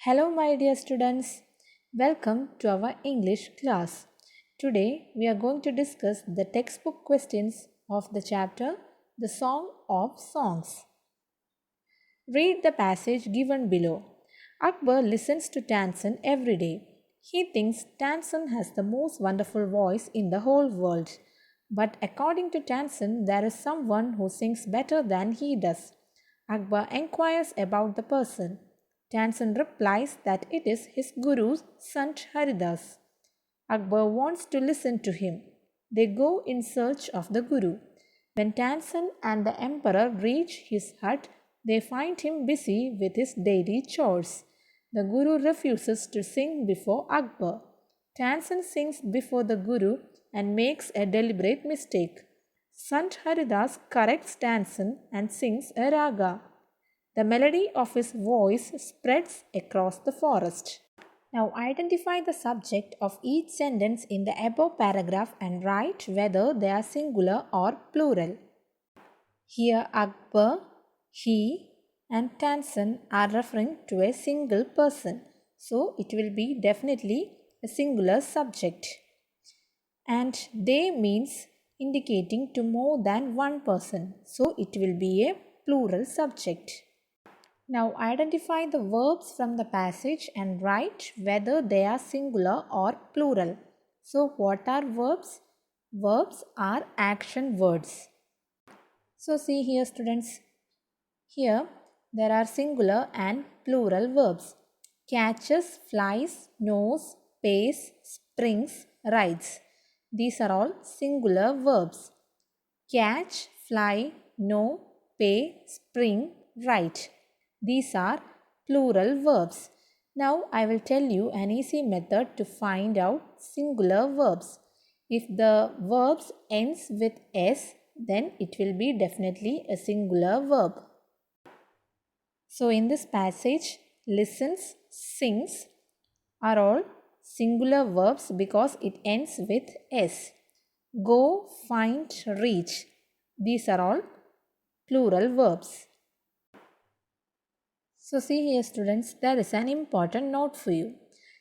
Hello, my dear students. Welcome to our English class. Today, we are going to discuss the textbook questions of the chapter The Song of Songs. Read the passage given below. Akbar listens to Tansen every day. He thinks Tansen has the most wonderful voice in the whole world. But according to Tansen, there is someone who sings better than he does. Akbar inquires about the person. Tansen replies that it is his guru, Sant Haridas. Akbar wants to listen to him. They go in search of the guru. When Tansen and the emperor reach his hut, they find him busy with his daily chores. The guru refuses to sing before Akbar. Tansen sings before the guru and makes a deliberate mistake. Sant Haridas corrects Tansen and sings a raga. The melody of his voice spreads across the forest. Now identify the subject of each sentence in the above paragraph and write whether they are singular or plural. Here Akbar, he and Tansen are referring to a single person. So it will be definitely a singular subject. And they means indicating to more than one person. So it will be a plural subject. Now identify the verbs from the passage and write whether they are singular or plural. So what are verbs? Verbs are action words. So see here students. Here there are singular and plural verbs. Catches, flies, knows, pays, springs, rides. These are all singular verbs. Catch, fly, know, pay, spring, ride. These are plural verbs. Now I will tell you an easy method to find out singular verbs. If the verbs ends with s, then it will be definitely a singular verb. So in this passage, listens, sings are all singular verbs because it ends with s. Go, find, reach. These are all plural verbs. So see here students, there is an important note for you.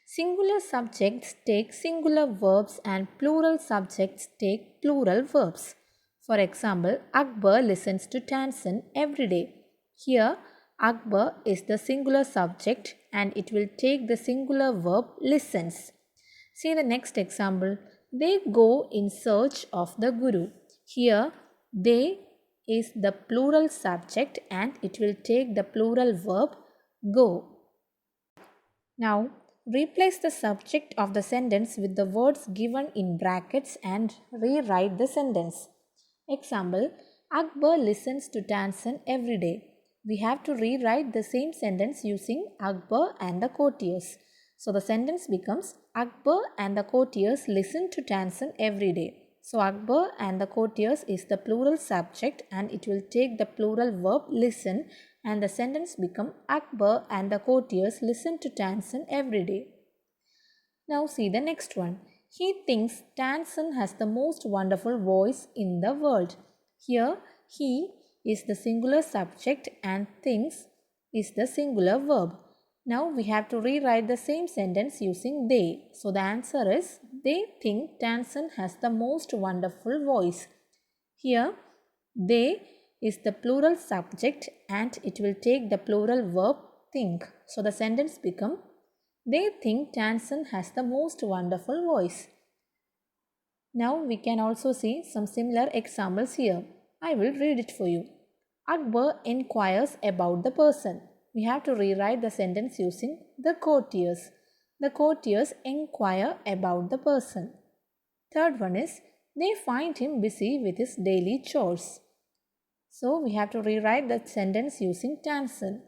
Singular subjects take singular verbs and plural subjects take plural verbs. For example, Akbar listens to Tansen every day. Here, Akbar is the singular subject and it will take the singular verb listens. See the next example. They go in search of the guru. Here, they is the plural subject and it will take the plural verb go. Now, replace the subject of the sentence with the words given in brackets and rewrite the sentence. Example, Akbar listens to Tansen every day. We have to rewrite the same sentence using Akbar and the courtiers. So the sentence becomes Akbar and the courtiers listen to Tansen every day. So Akbar and the courtiers is the plural subject and it will take the plural verb listen and the sentence become Akbar and the courtiers listen to Tansen every day. Now see the next one. He thinks Tansen has the most wonderful voice in the world. Here he is the singular subject and thinks is the singular verb. Now we have to rewrite the same sentence using they. So the answer is they think Tansen has the most wonderful voice. Here they is the plural subject and it will take the plural verb think. So the sentence become they think Tansen has the most wonderful voice. Now we can also see some similar examples here. I will read it for you. Akbar inquires about the person. We have to rewrite the sentence using the courtiers. The courtiers inquire about the person. Third one is they find him busy with his daily chores. So we have to rewrite the sentence using Tansen.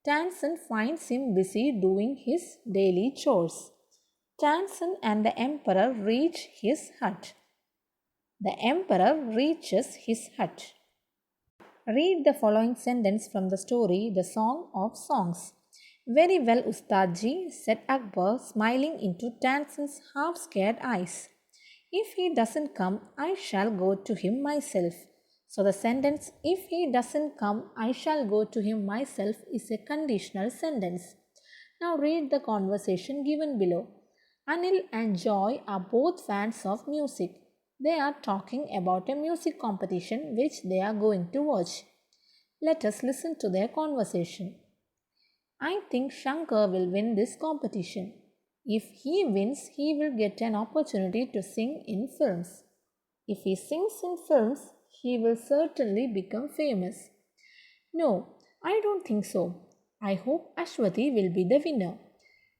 Tansen finds him busy doing his daily chores. Tansen and the emperor reach his hut. The emperor reaches his hut. Read the following sentence from the story The Song of Songs. Very well, Ustadji, said Akbar, smiling into Tansen's half-scared eyes. If he doesn't come, I shall go to him myself. So the sentence, if he doesn't come, I shall go to him myself is a conditional sentence. Now read the conversation given below. Anil and Joy are both fans of music. They are talking about a music competition which they are going to watch. Let us listen to their conversation. I think Shankar will win this competition. If he wins, he will get an opportunity to sing in films. If he sings in films, he will certainly become famous. No, I don't think so. I hope Ashwati will be the winner.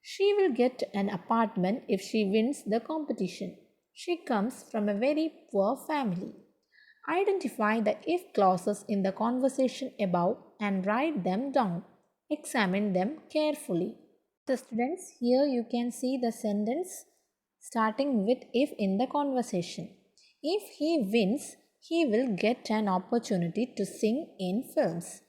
She will get an apartment if she wins the competition. She comes from a very poor family. Identify the if clauses in the conversation above and write them down. Examine them carefully. So students, here you can see the sentence starting with if in the conversation. If he wins, he will get an opportunity to sing in films.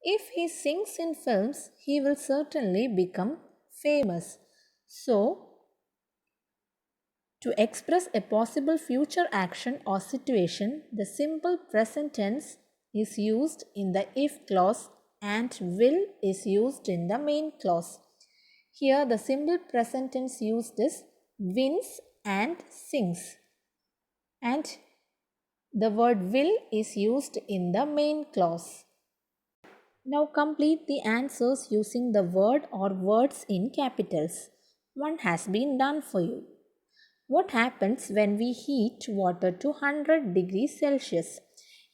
If he sings in films, he will certainly become famous. So, to express a possible future action or situation, the simple present tense is used in the if clause and will is used in the main clause. Here the simple present tense used is wins and sings, and the word will is used in the main clause. Now complete the answers using the word or words in capitals. One has been done for you. What happens when we heat water to 100 degrees Celsius?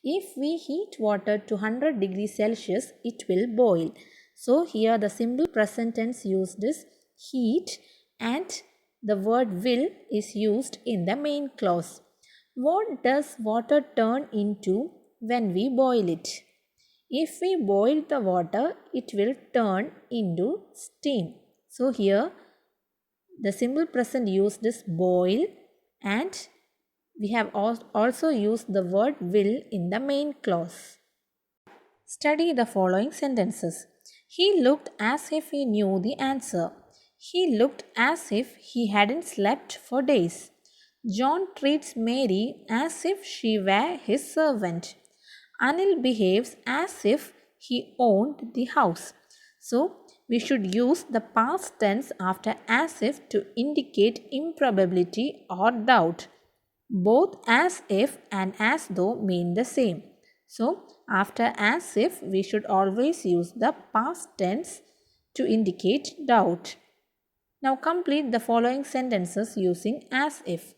If we heat water to 100 degrees Celsius, it will boil. So here the simple present tense used is heat and the word will is used in the main clause. What does water turn into when we boil it? If we boil the water, it will turn into steam. So here the simple present used is boil and we have also used the word will in the main clause. Study the following sentences. He looked as if he knew the answer. He looked as if he hadn't slept for days. John treats Mary as if she were his servant. Anil behaves as if he owned the house. So, we should use the past tense after as if to indicate improbability or doubt. Both as if and as though mean the same. So, after as if, we should always use the past tense to indicate doubt. Now, complete the following sentences using as if.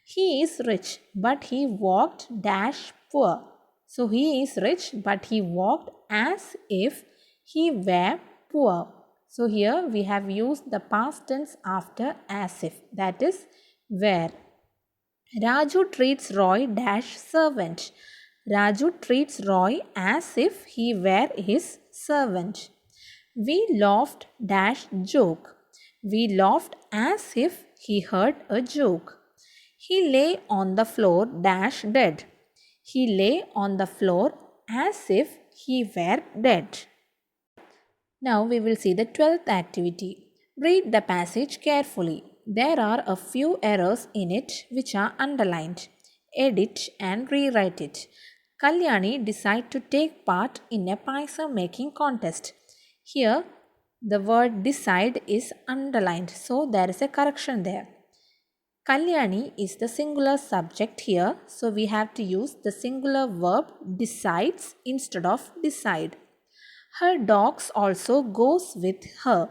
He is rich, but he walked dash poor. So, he is rich, but he walked as if he were poor. So, here we have used the past tense after as if, that is were. Raju treats Roy dash servant. Raju treats Roy as if he were his servant. We laughed dash joke. We laughed as if he heard a joke. He lay on the floor dash dead. He lay on the floor as if he were dead. Now we will see the 12th activity. Read the passage carefully. There are a few errors in it which are underlined. Edit and rewrite it. Kalyani decided to take part in a paisa making contest. Here the word decide is underlined, so there is a correction there. Kalyani is the singular subject here, so we have to use the singular verb decides instead of decide. Her dogs also goes with her.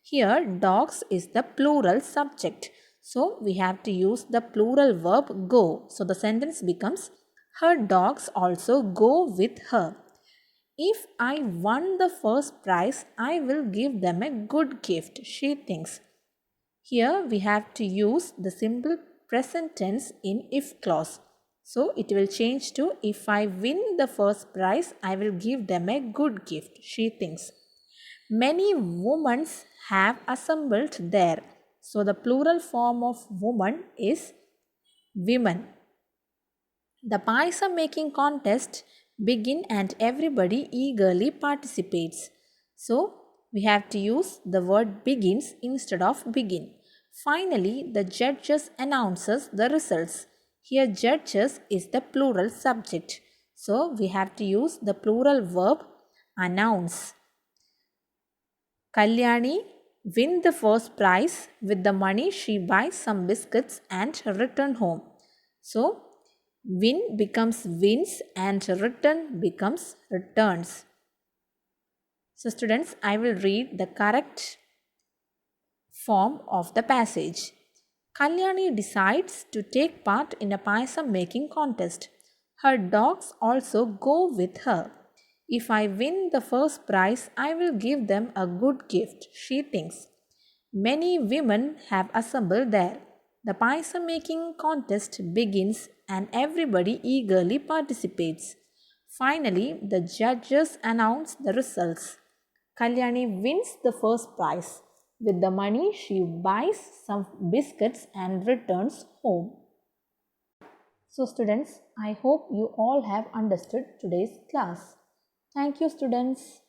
Here dogs is the plural subject. So we have to use the plural verb go. So the sentence becomes her dogs also go with her. If I won the first prize, I will give them a good gift, she thinks. Here we have to use the simple present tense in if clause. So it will change to if I win the first prize, I will give them a good gift, she thinks. Many women have assembled there. So the plural form of woman is women. The paisa making contest begin and everybody eagerly participates. So we have to use the word begins instead of begin. Finally, the judges announces the results. Here judges is the plural subject. So we have to use the plural verb announce. Kalyani win the first prize. With the money, she buys some biscuits and return home. So, win becomes wins and return becomes returns. So, students, I will read the correct form of the passage. Kalyani decides to take part in a payasam making contest. Her dogs also go with her. If I win the first prize, I will give them a good gift, she thinks. Many women have assembled there. The payasam making contest begins and everybody eagerly participates. Finally, the judges announce the results. Kalyani wins the first prize. With the money, she buys some biscuits and returns home. So, students, I hope you all have understood today's class. Thank you, students.